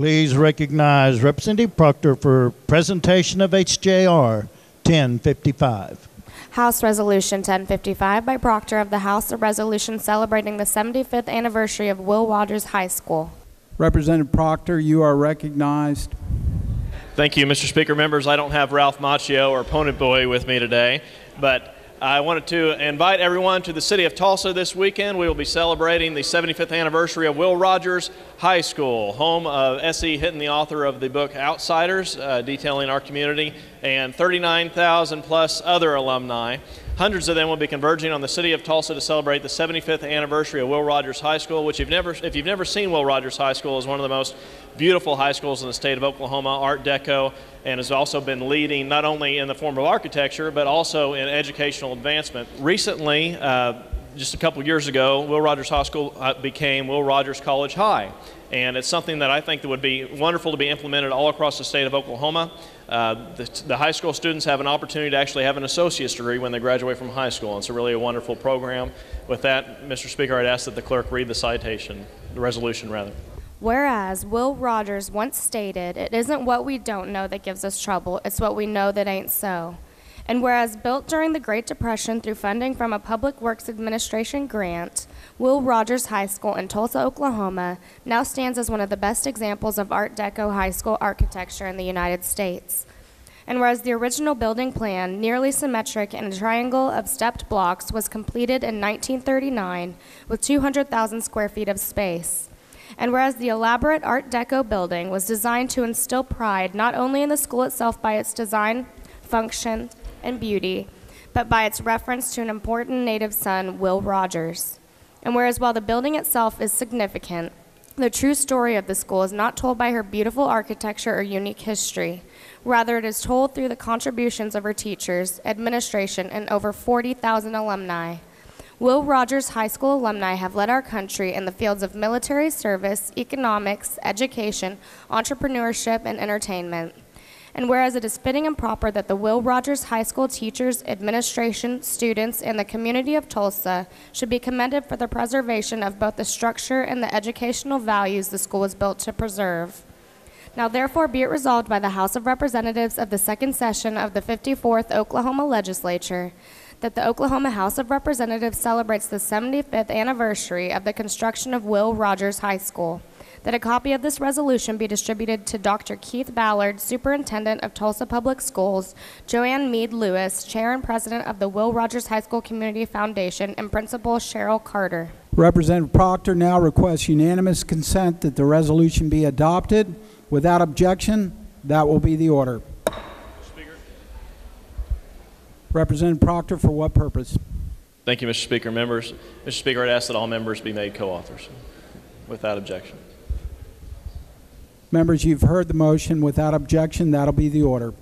Please recognize Representative Proctor for presentation of HJR 1055. House Resolution 1055 by Proctor of the House, a resolution celebrating the 75th anniversary of Will Rogers High School. Representative Proctor, you are recognized. Thank you, Mr. Speaker. Members, I don't have Ralph Macchio or Opponent Boy with me today, but I wanted to invite everyone to the city of Tulsa this weekend. We will be celebrating the 75th anniversary of Will Rogers High School, home of S.E. Hinton, the author of the book Outsiders, detailing our community, and 39,000 plus other alumni. Hundreds of them will be converging on the city of Tulsa to celebrate the 75th anniversary of Will Rogers High School, which if you've never seen Will Rogers High School, is one of the most beautiful high schools in the state of Oklahoma, Art Deco, and has also been leading not only in the form of architecture, but also in educational advancement. Recently, just a couple years ago, Will Rogers High School became Will Rogers College High. And it's something that I think that would be wonderful to be implemented all across the state of Oklahoma. The high school students have an opportunity to actually have an associate's degree when they graduate from high school. And it's really a wonderful program. With that, Mr. Speaker, I'd ask that the clerk read the resolution rather. Whereas Will Rogers once stated, "It isn't what we don't know that gives us trouble, it's what we know that ain't so." And whereas built during the Great Depression through funding from a Public Works Administration grant, Will Rogers High School in Tulsa, Oklahoma now stands as one of the best examples of Art Deco high school architecture in the United States. And whereas the original building plan, nearly symmetric in a triangle of stepped blocks, was completed in 1939 with 200,000 square feet of space. And whereas the elaborate Art Deco building was designed to instill pride not only in the school itself by its design, function, and beauty, but by its reference to an important native son, Will Rogers. And whereas while the building itself is significant, the true story of the school is not told by her beautiful architecture or unique history. Rather, it is told through the contributions of her teachers, administration, and over 40,000 alumni. Will Rogers High School alumni have led our country in the fields of military service, economics, education, entrepreneurship, and entertainment. And whereas it is fitting and proper that the Will Rogers High School teachers, administration, students, and the community of Tulsa should be commended for the preservation of both the structure and the educational values the school was built to preserve. Now therefore be it resolved by the House of Representatives of the second session of the 54th Oklahoma Legislature that the Oklahoma House of Representatives celebrates the 75th anniversary of the construction of Will Rogers High School. That a copy of this resolution be distributed to Dr. Keith Ballard, Superintendent of Tulsa Public Schools, Joanne Meade Lewis, Chair and President of the Will Rogers High School Community Foundation, and Principal Cheryl Carter. Representative Proctor now requests unanimous consent that the resolution be adopted. Without objection, that will be the order. Speaker. Representative Proctor, for what purpose? Thank you, Mr. Speaker. Members, Mr. Speaker, I'd ask that all members be made co-authors without objection. Members, you've heard the motion. Without objection, that'll be the order.